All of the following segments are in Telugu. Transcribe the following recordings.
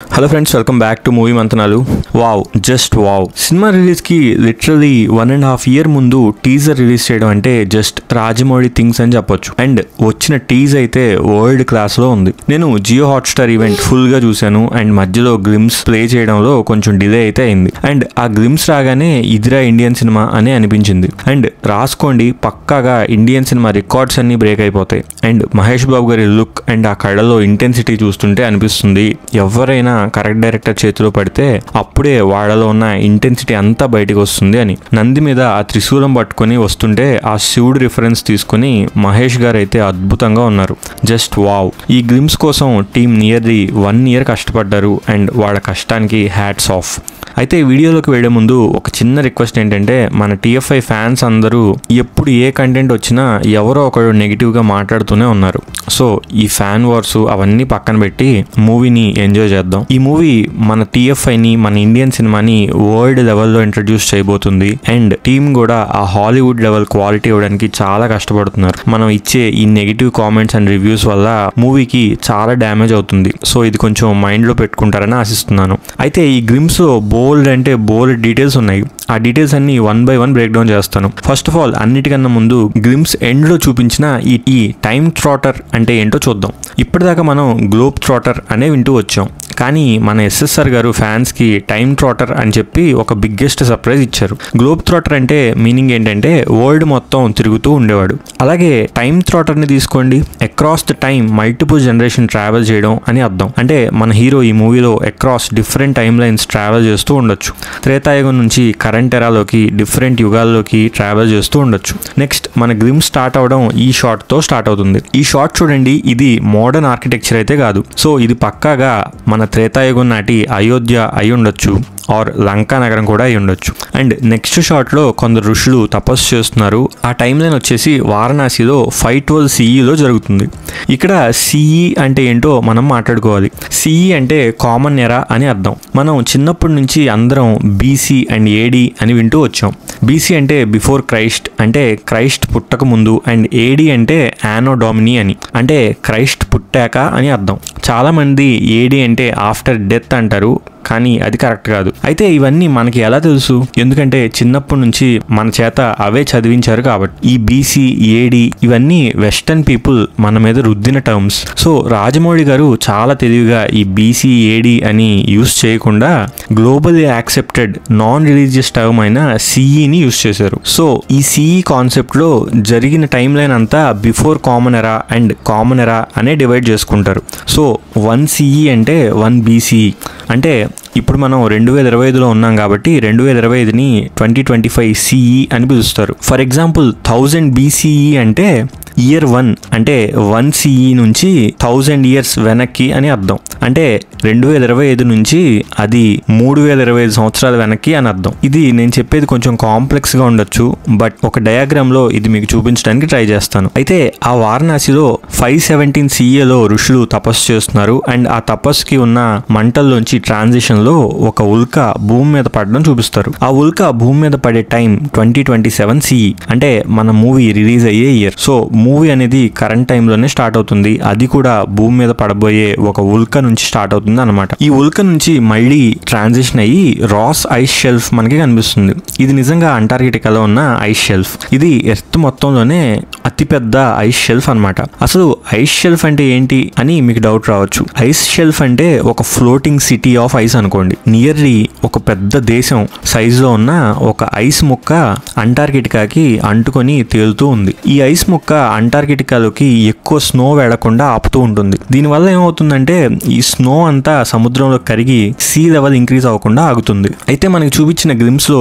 Hello friends, welcome back to movie Manthanalu. Wow, just wow. Cinema రిలీజ్కి లిటరలీ 1.5 year ముందు టీజర్ రిలీజ్ చేయడం అంటే జస్ట్ రాజమౌళి థింగ్స్ అని చెప్పొచ్చు. అండ్ వచ్చిన టీజ్ అయితే వరల్డ్ క్లాస్లో ఉంది. నేను జియో హాట్స్టార్ ఈవెంట్ ఫుల్గా చూశాను అండ్ మధ్యలో గ్లిమ్స్ ప్లే చేయడంలో కొంచెం డిలే అయితే అయింది. అండ్ ఆ గ్లిమ్స్ రాగానే ఇదిరా ఇండియన్ సినిమా అని అనిపించింది. అండ్ రాసుకోండి, పక్కాగా ఇండియన్ సినిమా రికార్డ్స్ అన్ని బ్రేక్ అయిపోతాయి. అండ్ మహేష్ బాబు గారి లుక్ అండ్ ఆ కళ్ళలో ఇంటెన్సిటీ చూస్తుంటే అనిపిస్తుంది ఎవరైనా కరెక్ట్ డైరెక్టర్ చేతిలో పడితే అప్పుడే వాళ్ళలో ఉన్న ఇంటెన్సిటీ అంతా బయటకు వస్తుంది అని. నంది మీద ఆ త్రిశూలం పట్టుకొని వస్తుంటే ఆ శివుడు రిఫరెన్స్ తీసుకుని మహేష్ గారు అయితే అద్భుతంగా ఉన్నారు. Just wow. ఈ గ్లిమ్స్ కోసం టీం నియర్లీ 1 year కష్టపడ్డారు అండ్ వాళ్ళ కష్టానికి హ్యాట్స్ ఆఫ్. అయితే వీడియోలోకి వెళ్లే ముందు ఒక చిన్న రిక్వెస్ట్ ఏంటంటే, మన TFI ఫ్యాన్స్ అందరూ ఎప్పుడు ఏ కంటెంట్ వచ్చినా ఎవరో ఒకరు నెగిటివ్గా మాట్లాడుతూనే ఉన్నారు. సో ఈ ఫ్యాన్ వార్స్ అవన్నీ పక్కన పెట్టి మూవీని ఎంజాయ్ చేద్దాం. ఈ మూవీ మన TFIని, మన ఇండియన్ సినిమాని వరల్డ్ లెవెల్లో ఇంట్రడ్యూస్ చేయబోతుంది. అండ్ టీమ్ కూడా ఆ హాలీవుడ్ లెవెల్ క్వాలిటీ ఇవ్వడానికి చాలా కష్టపడుతున్నారు. మనం ఇచ్చే ఈ నెగిటివ్ కామెంట్స్ అండ్ రివ్యూస్ వల్ల మూవీకి చాలా డ్యామేజ్ అవుతుంది. సో ఇది కొంచెం మైండ్లో పెట్టుకుంటారని ఆశిస్తున్నాను. అయితే ఈ గ్లిమ్స్ లో బోల్డ్ డీటెయిల్స్ ఉన్నాయి. ఆ డీటెయిల్స్ అన్ని 1 by 1 బ్రేక్ డౌన్ చేస్తాను. ఫస్ట్ ఆఫ్ ఆల్, అన్నిటికన్నా ముందు గ్లిమ్స్ ఎండ్ లో చూపించిన ఈ టైమ్ ట్రాటర్ అంటే ఏంటో చూద్దాం. ఇప్పటిదాకా మనం గ్లోబ్ ట్రాటర్ అనే వింటూ వచ్చాం, కానీ మన SSR గారు ఫ్యాన్స్ కి టైమ్ ట్రాటర్ అని చెప్పి ఒక బిగ్గెస్ట్ సర్ప్రైజ్ ఇచ్చారు. గ్లోబ్ ట్రాటర్ అంటే మీనింగ్ ఏంటంటే వరల్డ్ మొత్తం తిరుగుతూ ఉండేవాడు. అలాగే టైమ్ ట్రాటర్ ని తీసుకోండి, across the time multiple generation travel చేయడం అని అర్థం. అంటే మన హీరో ఈ మూవీలో across different time lines travel చేస్తూ ఉండొచ్చు. త్రేతాయుగం నుంచి కరెంట్ ఎరాలోకి, డిఫరెంట్ యుగాల్లోకి ట్రావెల్ చేస్తూ ఉండొచ్చు. నెక్స్ట్ మన గ్లిమ్ స్టార్ట్ అవడం ఈ షాట్ తో స్టార్ట్ అవుతుంది. ఈ షాట్ చూడండి, ఇది మోడర్న్ ఆర్కిటెక్చర్ అయితే కాదు. సో ఇది పక్కాగా మన త్రేతాయుగం నాటి అయోధ్య అయి ఉండొచ్చు, ఆర్ లంకా నగరం కూడా అయి ఉండొచ్చు. అండ్ నెక్స్ట్ షాట్ లో కొందరు ఋషులు తపస్సు చేస్తున్నారు. ఆ టైం లైన్ వచ్చేసి వారణాసిలో 512 CEలో జరుగుతుంది. ఇక్కడ CE అంటే ఏంటో మనం మాట్లాడుకోవాలి. CE అంటే కామన్ ఎరా అని అర్థం. మనం చిన్నప్పటి నుంచి అందరం BC అండ్ AD అని వింటూ వచ్చాం. BC అంటే బిఫోర్ క్రైస్ట్, అంటే క్రైస్ట్ పుట్టక ముందు. అండ్ AD అంటే యానో డామినీ అని, అంటే క్రైస్ట్ పుట్టాక అని అర్థం. చాలా మంది AD అంటే ఆఫ్టర్ డెత్ అంటారు, కానీ అది కరెక్ట్ కాదు. అయితే ఇవన్నీ మనకి ఎలా తెలుసు? ఎందుకంటే చిన్నప్పటి నుంచి మన చేత అవే చదివించారు కాబట్టి. ఈ BC, AD ఇవన్నీ వెస్టర్న్ పీపుల్ మన మీద రుద్దిన టర్మ్స్. సో రాజమౌళి గారు చాలా తెలివిగా ఈ BC, AD అని యూస్ చేయకుండా globally accepted non religious term అయిన CEని యూస్ చేశారు. సో ఈ CE కాన్సెప్ట్ లో జరిగిన టైం లైన్ అంతా బిఫోర్ కామన్ ఎరా అండ్ కామన్ ఎరా అనే డివైడ్ చేసుకుంటారు. సో 1 CE అంటే 1 BCE. అంటే ఇప్పుడు మనం 2025లో ఉన్నాం కాబట్టి 2025ని 2025 CE అని పిలుస్తారు. ఫర్ ఎగ్జాంపుల్ 1000 BCE అంటే year 1, అంటే 1 CE నుంచి 1000 years వెనక్కి అని అర్థం. అంటే 2025 నుంచి అది 3025 సంవత్సరాల వెనక్కి అని అర్థం. ఇది నేను చెప్పేది కొంచెం కాంప్లెక్స్ గా ఉండొచ్చు, బట్ ఒక డయాగ్రామ్ లో ఇది మీకు చూపించడానికి ట్రై చేస్తాను. అయితే ఆ వారణాసిలో 517 CEలో ఋషులు తపస్సు చేస్తున్నారు. అండ్ ఆ తపస్సుకి ఉన్న మంటల్లోంచి ట్రాన్సిషన్ లో ఒక ఉల్క భూమి మీద పడడం చూపిస్తారు. ఆ ఉల్క భూమి మీద పడే టైం 2027 CE, అంటే మన మూవీ రిలీజ్ అయ్యే ఇయర్. సో మూవీ అనేది కరెంట్ టైంలోనే స్టార్ట్ అవుతుంది. అది కూడా భూమి మీద పడబోయే ఒక ఉల్క నుంచి స్టార్ట్ అవుతుంది అనమాట. ఈ ఉల్క నుంచి మళ్ళీ ట్రాన్సిషన్ అయ్యి రాస్ ఐస్ షెల్ఫ్ మనకి కనిపిస్తుంది. ఇది నిజంగా అంటార్కిటికాలో ఉన్న ఐస్ షెల్ఫ్. ఇది ఎర్త్ మొత్తంలోనే అతిపెద్ద ఐస్ షెల్ఫ్ అనమాట. అసలు ఐస్ షెల్ఫ్ అంటే ఏంటి అని మీకు డౌట్ రావచ్చు. ఐస్ షెల్ఫ్ అంటే ఒక ఫ్లోటింగ్ సిటీ ఆఫ్ ఐస్ అనుకోండి. నియర్లీ ఒక పెద్ద దేశం సైజులో ఉన్న ఒక ఐస్ ముక్క అంటార్కిటికాకి అంటుకొని తేలుతూ ఉంది. ఈ ఐస్ ముక్క అంటార్కిటికాలోకి ఎక్కువ స్నో వెళ్లకుండా ఆపుతూ ఉంటుంది. దీనివల్ల ఏమవుతుందంటే ఈ స్నో అంతా సముద్రంలో కరిగి సీ లెవెల్ ఇంక్రీజ్ అవ్వకుండా ఆగుతుంది. అయితే మనకి చూపించిన గ్లిమ్స్ లో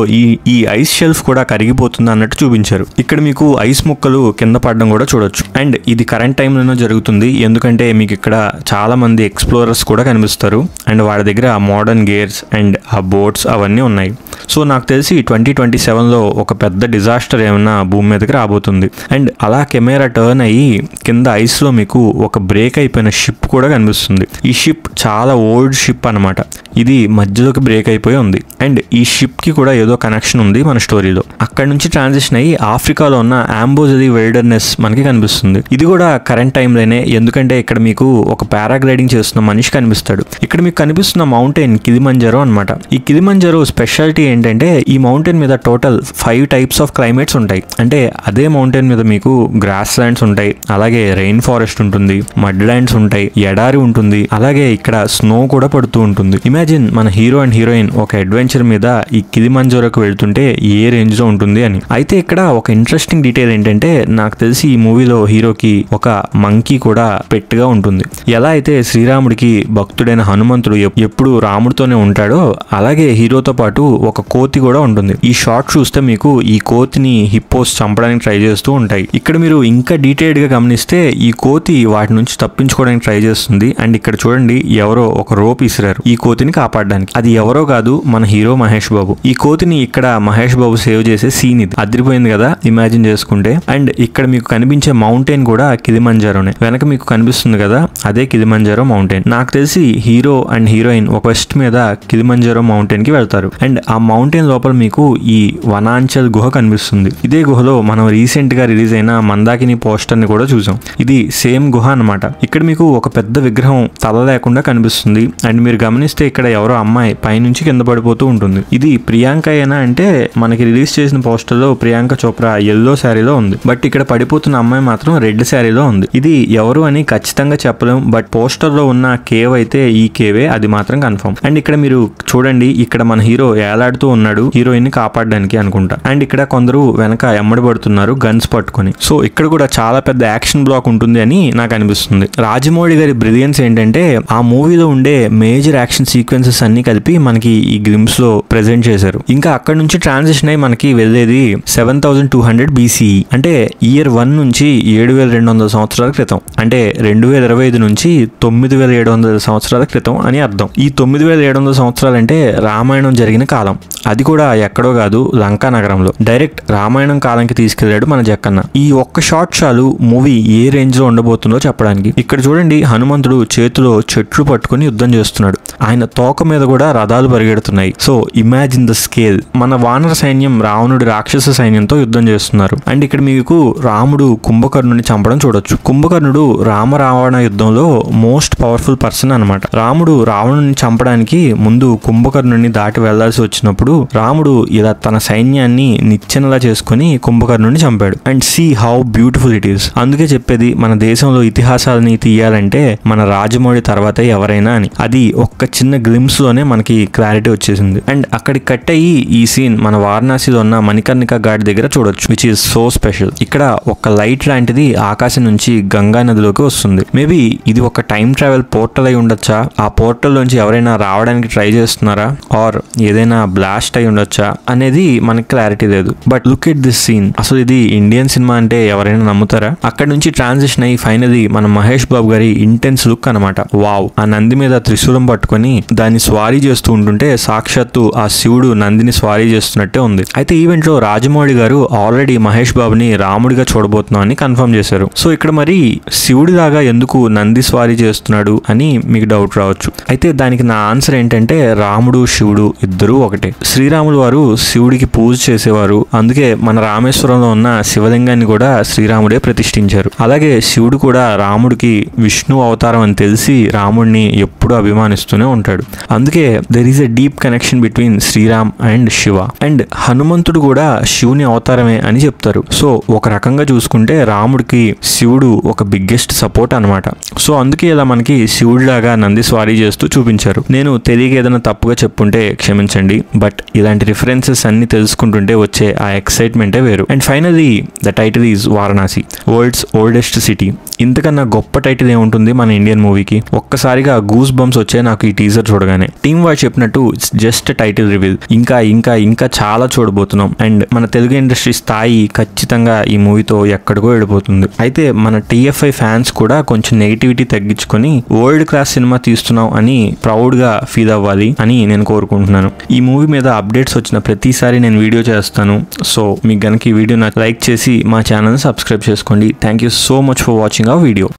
ఈ ఐస్ షెల్ఫ్ కూడా కరిగిపోతుంది అన్నట్టు చూపించారు. ఇక్కడ మీకు ఐస్ ముక్కలు కింద పడడం కూడా చూడొచ్చు. అండ్ ఇది కరెంట్ టైంలోనే జరుగుతుంది, ఎందుకంటే మీకు ఇక్కడ చాలా మంది ఎక్స్ప్లోరర్స్ కూడా కనిపిస్తారు. అండ్ వాళ్ళ దగ్గర మోడర్న్ గేర్స్ అండ్ ఆ బోట్స్ అవన్నీ ఉన్నాయి. సో నాకు తెలిసి 2027లో ఒక పెద్ద డిజాస్టర్ ఏమైనా భూమి మీదకి రాబోతుంది. అండ్ అలా కెమెరా టర్న్ అయ్యి కింద ఐస్ లో మీకు ఒక బ్రేక్ అయిపోయిన షిప్ కూడా కనిపిస్తుంది. ఈ షిప్ చాలా ఓల్డ్ షిప్ అనమాట. ఇది మధ్యలోకి బ్రేక్ అయిపోయి ఉంది. అండ్ ఈ షిప్ కి కూడా ఏదో కనెక్షన్ ఉంది మన స్టోరీలో. అక్కడ నుంచి ట్రాన్సిషన్ అయ్యి ఆఫ్రికాలో ఉన్న ఆంబోజరీ విల్డర్నెస్ మనకి కనిపిస్తుంది. ఇది కూడా కరెంట్ టైంలోనే, ఎందుకంటే ఇక్కడ మీకు ఒక పారాగ్లైడింగ్ చేస్తున్న మనిషి కనిపిస్తాడు. ఇక్కడ మీకు కనిపిస్తున్న మౌంటైన్ కిలిమంజారో అనమాట. ఈ కిలిమంజారో స్పెషాలిటీ ఏంటంటే ఈ మౌంటైన్ మీద టోటల్ 5 టైప్స్ ఆఫ్ క్లైమేట్స్ ఉంటాయి. అంటే అదే మౌంటైన్ మీద మీకు గ్రాస్ ల్యాండ్స్ ఉంటాయి, అలాగే రెయిన్ ఫారెస్ట్ ఉంటుంది, మడ్ ల్యాండ్స్ ఉంటాయి, ఎడారి ఉంటుంది, అలాగే ఇక్కడ స్నో కూడా పడుతూ ఉంటుంది. ఇమాజిన్ మన హీరో అండ్ హీరోయిన్ ఒక అడ్వెంచర్ మీద ఈ కిలిమంజారోకి వెళ్తుంటే ఏ రేంజ్ లో ఉంటుంది అని. అయితే ఇక్కడ ఒక ఇంట్రెస్టింగ్ డీటెయిల్ ఏంటంటే నాకు తెలిసి ఈ మూవీలో హీరోకి ఒక మంకీ కూడా పెట్టుగా ఉంటుంది. ఎలా అయితే శ్రీరాముడికి భక్తుడైన హనుమంతుడు ఎప్పుడు రాముడితోనే ఉంటాడో అలాగే హీరోతో పాటు ఒక కోతి కూడా ఉంటుంది. ఈ షార్ట్ చూస్తే మీకు ఈ కోతిని హిప్పోస్ చంపడానికి ట్రై చేస్తూ ఉంటాయి. ఇక్కడ మీరు ఇంకా డీటెయిల్డ్ గా గమనిస్తే ఈ కోతి వాటి నుంచి తప్పించుకోవడానికి ట్రై చేస్తుంది. అండ్ ఇక్కడ చూడండి ఎవరో ఒక రోప్ ఇసిరారు ఈ కోతిని కాపాడడానికి. అది ఎవరో కాదు, మన హీరో మహేష్ బాబు. ఈ కోతిని ఇక్కడ మహేష్ బాబు సేవ్ చేసే సీన్ ఇది. అదిరిపోయింది కదా ఇమాజిన్ చేసుకుంటే. అండ్ ఇక్కడ మీకు కనిపించే మౌంటైన్ కూడా కిలిమంజారోనే. వెనక మీకు కనిపిస్తుంది కదా అదే కిలిమంజారో మౌంటైన్. నాకు తెలిసి హీరో అండ్ హీరోయిన్ ఒక క్వెస్ట్ మీద కిలిమంజారో మౌంటైన్ కి వెళ్తారు. అండ్ ఆ మౌంటైన్ లోపల మీకు ఈ వనాంచల్ గుహ కనిపిస్తుంది. ఇదే గుహలో మనం రీసెంట్ గా రిలీజ్ అయిన మందాకిని పోస్టర్ ని కూడా చూసాం. ఇది సేమ్ గుహ అన్నమాట. ఇక్కడ మీకు ఒక పెద్ద విగ్రహం తల లేకుండా కనిపిస్తుంది. అండ్ మీరు గమనిస్తే ఇక్కడ ఎవరో అమ్మాయి పైనుంచి కింద పడిపోతూ ఉంటుంది. ఇది ప్రియాంక ఏనా అంటే మనకి రిలీజ్ చేసిన పోస్టర్ లో ప్రియాంక చోప్రా ఎల్లో శారీలో ఉంది, బట్ ఇక్కడ పడిపోతున్న అమ్మాయి మాత్రం రెడ్ శారీలో ఉంది. ఇది ఎవరు అని ఖచ్చితంగా చెప్పలేం, బట్ పోస్టర్ లో ఉన్న కేవ్ అయితే ఈ కేవే, అది మాత్రం కన్ఫర్మ్. అండ్ ఇక్కడ మీరు చూడండి ఇక్కడ మన హీరో ఏలాడుతూ ఉన్నాడు హీరోయిన్ ని కాపాడడానికి అనుకుంటా. అండ్ ఇక్కడ కొందరు వెనక ఎమ్మడి పడుతున్నారు గన్స్ పట్టుకొని. సో ఇక్కడ కూడా చాలా పెద్ద యాక్షన్ బ్లాక్ ఉంటుంది అని నాకు అనిపిస్తుంది. రాజమౌళి గారి బ్రిలియన్స్ ఏంటంటే ఆ మూవీలో ఉండే మేజర్ యాక్షన్ సీక్వెన్సెస్ అన్ని కలిపి మనకి ఈ గ్లిమ్స్ లో ప్రెజెంట్ చేశారు. ఇంకా అక్కడ నుంచి ట్రాన్సిషన్ అయ్యి మనకి వెళ్ళేది 7200 BCE, అంటే ఇయర్ 1 నుంచి 7200 సంవత్సరాల క్రితం. అంటే 2025 నుంచి 9700 సంవత్సరాల క్రితం అని అర్థం. ఈ 9700 సంవత్సరాలు అంటే రామాయణం జరిగిన కాలం. అది కూడా ఎక్కడో కాదు, లంకా నగరంలో. డైరెక్ట్ రామాయణం కాలానికి తీసుకెళ్లాడు మన జక్కన్న. ఈ ఒక్క షాట్ చాలు మూవీ ఏ రేంజ్ లో ఉండబోతుందో చెప్పడానికి. ఇక్కడ చూడండి హనుమంతుడు చేతిలో చెట్లు పట్టుకుని యుద్ధం చేస్తున్నాడు. ఆయన తోక మీద కూడా రథాలు పరిగెడుతున్నాయి. So imagine the scale. మన వానర సైన్యం రావణుడి రాక్షస సైన్యంతో యుద్ధం చేస్తున్నారు. అండ్ ఇక్కడ మీకు రాముడు కుంభకర్ణుని చంపడం చూడొచ్చు. కుంభకర్ణుడు రావణ యుద్ధంలో మోస్ట్ పవర్ఫుల్ పర్సన్ అనమాట. రాముడు రావణుని చంపడానికి ముందు కుంభకర్ణుని దాటి వెళ్లాల్సి వచ్చినప్పుడు రాముడు ఇలా తన సైన్యాన్ని నిచ్చెనలా చేసుకుని కుంభకర్ణుని చంపాడు. And see how beautiful it is. అందుకే చెప్పేది మన దేశంలో ఇతిహాసాలని తీయాలంటే మన రాజమౌళి తర్వాతే ఎవరైనా అని. అది ఒక్క చిన్న గ్లిమ్స్ లోనే మనకి క్లారిటీ వచ్చేసింది. అండ్ అక్కడికి కట్ అయ్యి ఈ సీన్ మన వారణాసిలో ఉన్న మణికర్ణిక ఘాట్ దగ్గర చూడొచ్చు, విచ్ ఈస్ సో స్పెషల్. ఇక్కడ ఒక లైట్ లాంటిది ఆకాశం నుంచి గంగా నదిలోకి వస్తుంది. మేబీ ఇది ఒక టైం ట్రావెల్ పోర్టల్ అయి ఉండొచ్చా, ఆ పోర్టల్ నుంచి ఎవరైనా రావడానికి ట్రై చేస్తున్నారా, ఆర్ ఏదైనా బ్లాస్ట్ అయి ఉండొచ్చా అనేది మనకి క్లారిటీ లేదు. But look at this scene. అసలు ఇది ఇండియన్ సినిమా అంటే ఎవరైనా నమ్ముతారా? అక్కడ నుంచి ట్రాన్సిషన్ అయ్యి ఫైనలీ మన మహేష్ బాబు గారి ఇంటెన్స్ లుక్ అనమాట. వావ్. ఆ నంది మీద త్రిశూలం పట్టుకొని దాన్ని స్వారీ చేస్తూ ఉంటుంటే సాక్షాత్తు ఆ శివుడు నందిని స్వారీ చేస్తున్నట్టే ఉంది. అయితే ఈవెంట్ లో రాజమౌళి గారు ఆల్రెడీ మహేష్ బాబుని రాముడిగా చూడబోతున్నాం అని కన్ఫర్మ్ చేశారు. సో ఇక్కడ మరి శివుడిలాగా ఎందుకు నంది స్వారీ చేస్తున్నాడు అని మీకు డౌట్ రావచ్చు. అయితే దానికి నా ఆన్సర్ ఏంటంటే రాముడు శివుడు ఇద్దరు ఒకటే. శ్రీరాములు వారు శివుడికి పూజ చేసేవారు. అందుకే మన రామేశ్వరంలో ఉన్న శివలింగాన్ని కూడా శ్రీరాముడే ప్రతిష్ఠించారు. అలాగే శివుడు కూడా రాముడికి విష్ణు అవతారం అని తెలిసి రాముడిని ఎప్పుడూ అభిమానిస్తూనే ఉంటాడు. అందుకే there is a deep connection between Sriram and Shiva. And హనుమంతుడు కూడా శివుని అవతారమే అని చెప్తారు. సో ఒక రకంగా చూసుకుంటే రాముడికి శివుడు ఒక బిగ్గెస్ట్ సపోర్ట్ అనమాట. సో అందుకే ఇలా మనకి శివుడిలాగా నంది స్వారీ చేస్తూ చూపించారు. నేను తెలియక ఏదైనా తప్పుగా చెప్పుంటే క్షమించండి. బట్ ఇలాంటి రిఫరెన్సెస్ అన్ని తెలుసుకుంటుంటే వచ్చే ఆ ఎక్సైట్మెంటే వేరు. And finally the title is Varanasi, world's oldest city. ఇంతకన్నా గొప్ప టైటిల్ ఏముంటుంది మన ఇండియన్ మూవీకి? ఒక్కసారిగా గూస్ బంప్స్ వచ్చాయి నాకు ఈ టీజర్ చూడగానే. టీమ్ వాడు చెప్పినట్టు ఇట్స్ జస్ట్ టైటిల్ రివీల్. ఇంకా ఇంకా ఇంకా చాలా చూడబోతున్నాం. అండ్ మన తెలుగు ఇండస్ట్రీ స్థాయి ఖచ్చితంగా ఈ మూవీతో ఎక్కడికో వెళ్ళిపోతుంది. అయితే మన TFI ఫ్యాన్స్ కూడా కొంచెం నెగిటివిటీ తగ్గించుకొని వరల్డ్ క్లాస్ సినిమా తీస్తున్నాం అని ప్రౌడ్ గా ఫీల్ అవ్వాలి అని నేను కోరుకుంటున్నాను. ఈ మూవీ మీద అప్డేట్స్ వచ్చిన ప్రతిసారి నేను వీడియో చేస్తాను. సో మీకు గనక ఈ వీడియో నాకు లైక్ చేసి మా ఛానల్ సబ్స్క్రైబ్ చేసుకోండి. Thank you so much for watching our video.